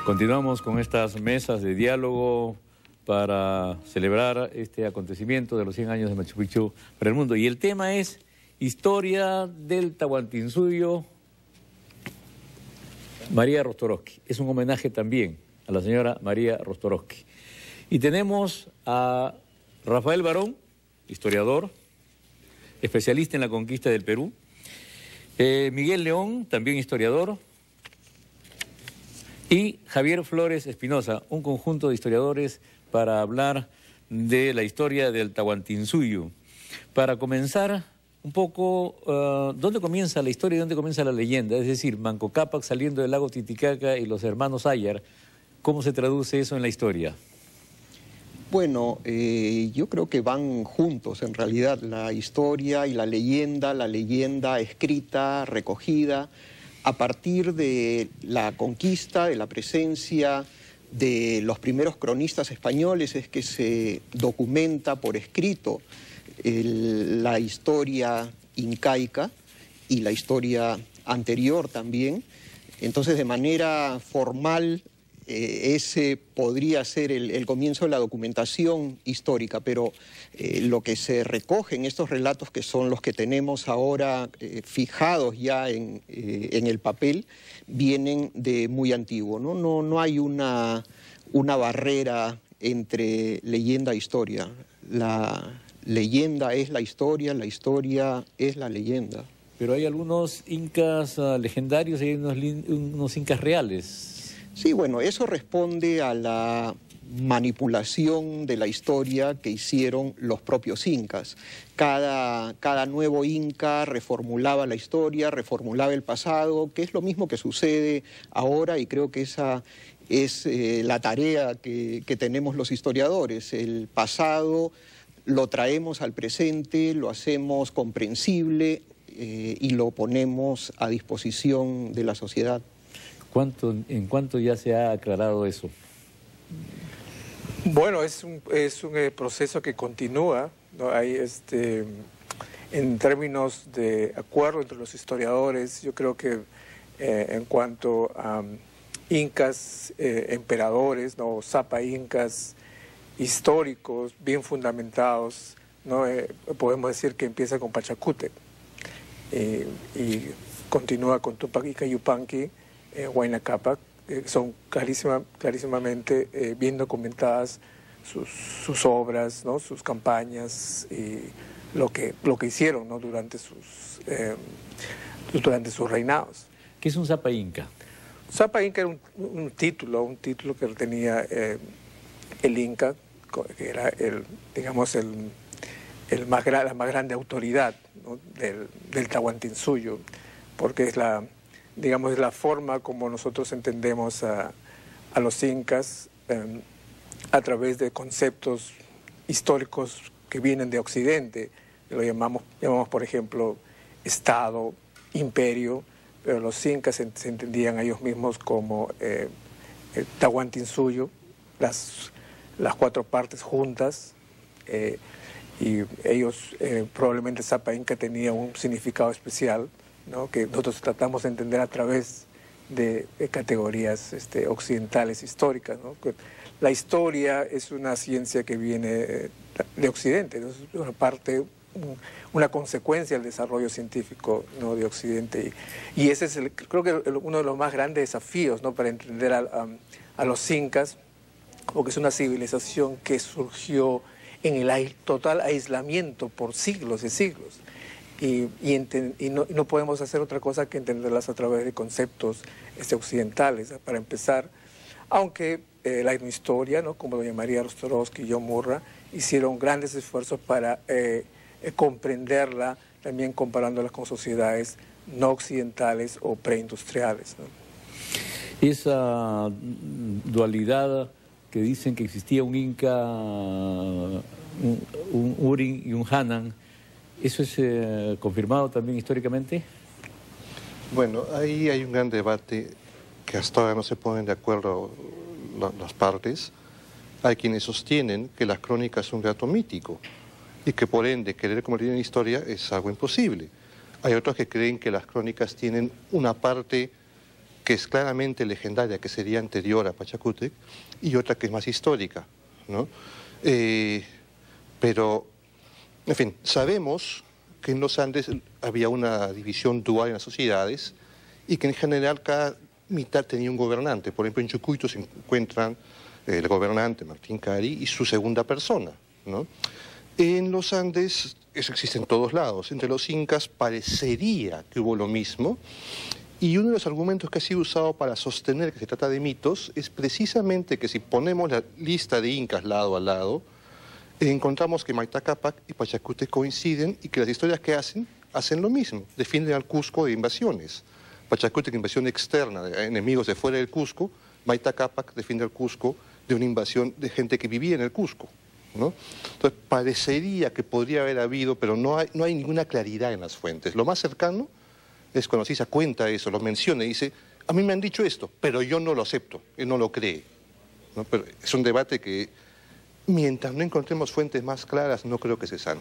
Continuamos con estas mesas de diálogo para celebrar este acontecimiento de los 100 años de Machu Picchu para el mundo. Y el tema es Historia del Tahuantinsuyo, María Rostorovsky. Es un homenaje también a la señora María Rostorovsky. Y tenemos a Rafael Barón, historiador, especialista en la conquista del Perú. Miguel León, también historiador. Y Javier Flores Espinosa, un conjunto de historiadores para hablar de la historia del Tahuantinsuyo. Para comenzar un poco, ¿dónde comienza la historia y dónde comienza la leyenda? Es decir, Manco Cápac saliendo del lago Titicaca y los hermanos Ayar, ¿cómo se traduce eso en la historia? Bueno, yo creo que van juntos en realidad, la historia y la leyenda escrita, recogida, a partir de la conquista, de la presencia de los primeros cronistas españoles, es que se documenta por escrito la historia incaica y la historia anterior también. Entonces, de manera formal, ese podría ser el comienzo de la documentación histórica, pero lo que se recoge en estos relatos, que son los que tenemos ahora fijados ya en el papel, vienen de muy antiguo, ¿no? No hay una barrera entre leyenda e historia. La leyenda es la historia es la leyenda. Pero hay algunos incas legendarios y hay unos incas reales. Sí, bueno, eso responde a la manipulación de la historia que hicieron los propios incas. Cada nuevo inca reformulaba la historia, reformulaba el pasado, que es lo mismo que sucede ahora, y creo que esa es la tarea que tenemos los historiadores. El pasado lo traemos al presente, lo hacemos comprensible y lo ponemos a disposición de la sociedad. ¿En cuánto ya se ha aclarado eso? Bueno, es un proceso que continúa, ¿no? Hay en términos de acuerdo entre los historiadores, yo creo que en cuanto a incas, emperadores, ¿no? Zapa incas históricos, bien fundamentados, ¿no? Podemos decir que empieza con Pachacútec y continúa con Tupac Inca Yupanqui, Huayna Cápac. Son clarísimamente bien documentadas sus obras, ¿no? Sus campañas y lo que hicieron, ¿no? durante sus reinados. ¿Qué es un Zapa Inca? Zapa Inca era un título que tenía el Inca, que era la más grande autoridad, ¿no? del Tahuantinsuyo, porque es la forma como nosotros entendemos a los incas a través de conceptos históricos que vienen de Occidente. Lo llamamos por ejemplo, Estado, Imperio, pero los incas se entendían a ellos mismos como el Tahuantinsuyo, las 4 partes juntas, y ellos, probablemente Zapa Inca tenía un significado especial, ¿no? Que nosotros tratamos de entender a través de categorías occidentales históricas, ¿no? La historia es una ciencia que viene de Occidente, ¿no? Es una consecuencia del desarrollo científico, ¿no? de Occidente, y ese es creo que uno de los más grandes desafíos, ¿no? para entender a los incas, porque es una civilización que surgió en el total aislamiento por siglos y siglos. Y no podemos hacer otra cosa que entenderlas a través de conceptos occidentales, ¿no? Para empezar, aunque la etnohistoria, ¿no? como doña María Rostorovsky y John Murra, hicieron grandes esfuerzos para comprenderla, también comparándola con sociedades no occidentales o preindustriales, ¿no? Esa dualidad que dicen que existía un Inca, un Urin y un Hanan, ¿eso es confirmado también históricamente? Bueno, ahí hay un gran debate que hasta ahora no se ponen de acuerdo las partes. Hay quienes sostienen que las crónicas son un relato mítico y que por ende querer convertir en historia es algo imposible. Hay otros que creen que las crónicas tienen una parte que es claramente legendaria, que sería anterior a Pachacútec, y otra que es más histórica, ¿no? Pero, en fin, sabemos que en los Andes había una división dual en las sociedades y que en general cada mitad tenía un gobernante. Por ejemplo, en Chucuito se encuentran el gobernante Martín Cari y su segunda persona, ¿no? En los Andes eso existe en todos lados. Entre los incas parecería que hubo lo mismo, y uno de los argumentos que ha sido usado para sostener que se trata de mitos es precisamente que si ponemos la lista de incas lado a lado, encontramos que Mayta Cápac y Pachacútec coinciden y que las historias que hacen lo mismo, defienden al Cusco de invasiones. Pachacútec, invasión externa, de enemigos de fuera del Cusco. Mayta Cápac defiende al Cusco de una invasión de gente que vivía en el Cusco, ¿no? Entonces parecería que podría haber habido, pero no hay ninguna claridad en las fuentes. Lo más cercano es cuando Sisa cuenta eso, lo menciona y dice, a mí me han dicho esto, pero yo no lo acepto, él no lo cree, ¿no? Pero es un debate que, mientras no encontremos fuentes más claras, no creo que se sane,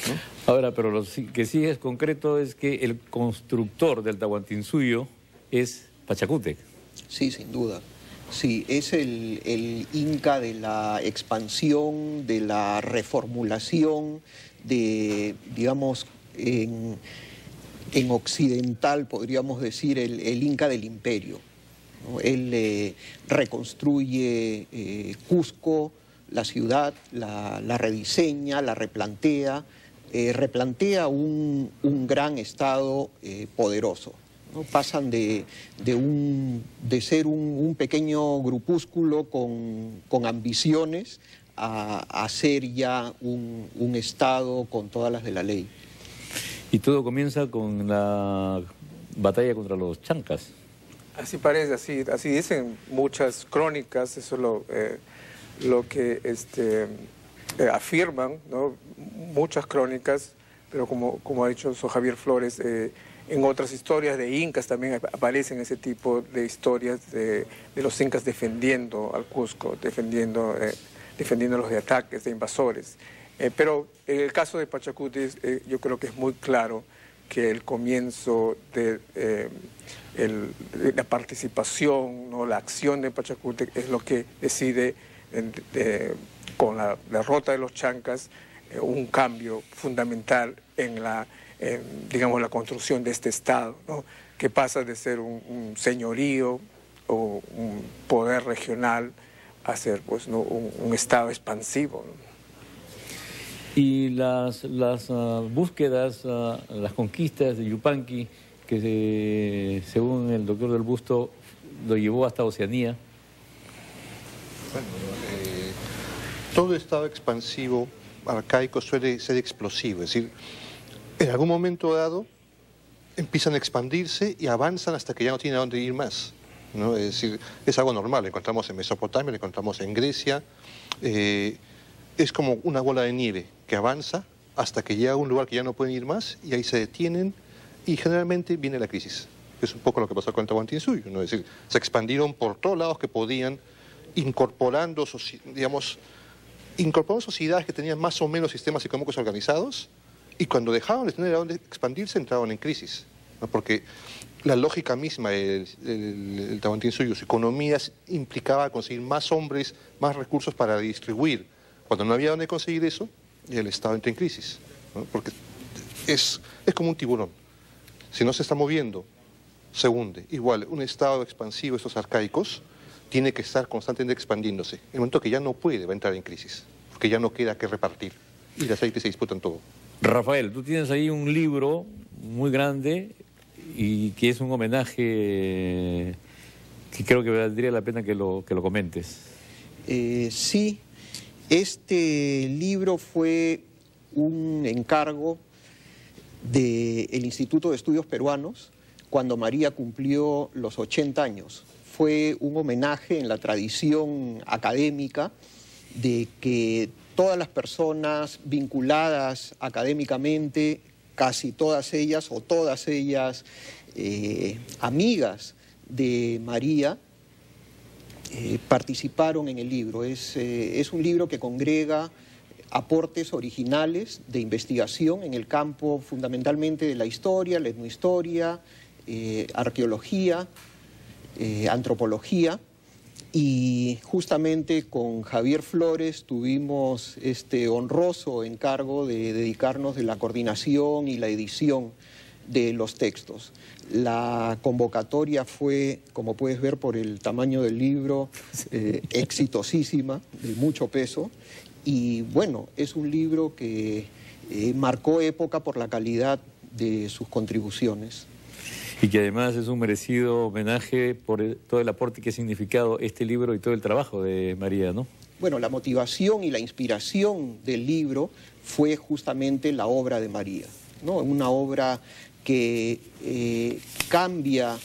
¿no? Ahora, pero lo que sí es concreto es que el constructor del Tahuantinsuyo es Pachacútec. Sí, sin duda. Sí, es el inca de la expansión, de la reformulación, de, digamos, en occidental podríamos decir el inca del imperio, ¿no? Él reconstruye Cusco, la ciudad, la rediseña, la replantea, replantea un gran estado poderoso, ¿no? Pasan de ser un pequeño grupúsculo con ambiciones a ser ya un estado con todas las de la ley. Y todo comienza con la batalla contra los chancas. Así parece, así dicen muchas crónicas, eso es lo que afirman, ¿no? Muchas crónicas, pero como ha dicho Sor Javier Flores, en otras historias de incas también aparecen ese tipo de historias de los incas defendiendo al Cusco, defendiéndolos de ataques, de invasores. Pero en el caso de Pachacútec yo creo que es muy claro que el comienzo de la participación, ¿no? La acción de Pachacútec es lo que decide con la derrota de los chancas un cambio fundamental en digamos, la construcción de este Estado, ¿no? Que pasa de ser un señorío o un poder regional a ser, pues, ¿no? un Estado expansivo, ¿no? Y las búsquedas, las conquistas de Yupanqui, que según el doctor Del Busto lo llevó hasta Oceanía. Bueno, todo estado expansivo, arcaico, suele ser explosivo, es decir, en algún momento dado empiezan a expandirse y avanzan hasta que ya no tienen a dónde ir más, ¿no? Es decir, es algo normal, lo encontramos en Mesopotamia, lo encontramos en Grecia. Es como una bola de nieve que avanza hasta que llega a un lugar que ya no pueden ir más y ahí se detienen y generalmente viene la crisis. Es un poco lo que pasó con el Tahuantinsuyo, ¿no? Es decir, se expandieron por todos lados que podían, incorporando sociedades que tenían más o menos sistemas económicos organizados, y cuando dejaban de tener a dónde expandirse entraban en crisis, ¿no? Porque la lógica misma del Tahuantinsuyo, su economía implicaba conseguir más hombres, más recursos para distribuir. Cuando no había dónde conseguir eso, el Estado entra en crisis, ¿no? Porque es como un tiburón. Si no se está moviendo, se hunde. Igual, un Estado expansivo, estos arcaicos, tiene que estar constantemente expandiéndose. En el momento que ya no puede, va a entrar en crisis, porque ya no queda que repartir. Y las élites se disputan todo. Rafael, tú tienes ahí un libro muy grande y que es un homenaje que creo que valdría la pena que lo comentes. Sí. Este libro fue un encargo del Instituto de Estudios Peruanos cuando María cumplió los 80 años. Fue un homenaje en la tradición académica de que todas las personas vinculadas académicamente, casi todas ellas o todas ellas amigas de María, participaron en el libro. Es un libro que congrega aportes originales de investigación en el campo fundamentalmente de la historia, la etnohistoria, arqueología, antropología. Y justamente con Javier Flores tuvimos este honroso encargo de dedicarnos de la coordinación y la edición de los textos. La convocatoria fue, como puedes ver por el tamaño del libro, exitosísima, de mucho peso. Y bueno, es un libro que marcó época por la calidad de sus contribuciones. Y que además es un merecido homenaje por todo el aporte que ha significado este libro y todo el trabajo de María, ¿no? Bueno, la motivación y la inspiración del libro fue justamente la obra de María, ¿no? Una obra que cambia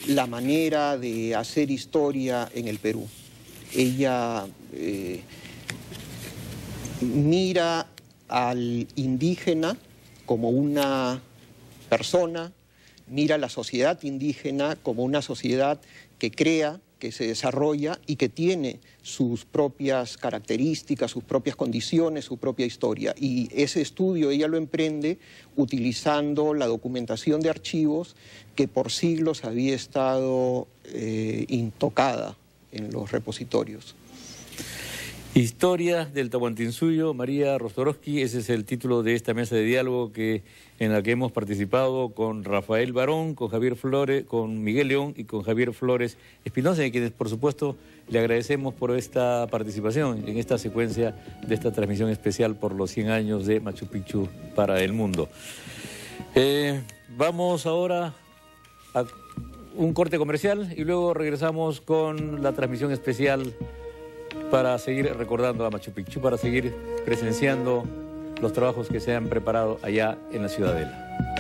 la manera de hacer historia en el Perú. Ella mira al indígena como una persona, mira a la sociedad indígena como una sociedad que crea, que se desarrolla y que tiene sus propias características, sus propias condiciones, su propia historia. Y ese estudio ella lo emprende utilizando la documentación de archivos que por siglos había estado intocada en los repositorios. Historia del Tahuantinsuyo, María Rostorovsky, ese es el título de esta mesa de diálogo en la que hemos participado con Rafael Barón, con Javier Flores, con Miguel León y con Javier Flores Espinosa, y a quienes por supuesto le agradecemos por esta participación en esta secuencia de esta transmisión especial por los 100 años de Machu Picchu para el mundo. Vamos ahora a un corte comercial y luego regresamos con la transmisión especial para seguir recordando a Machu Picchu, para seguir presenciando los trabajos que se han preparado allá en la Ciudadela.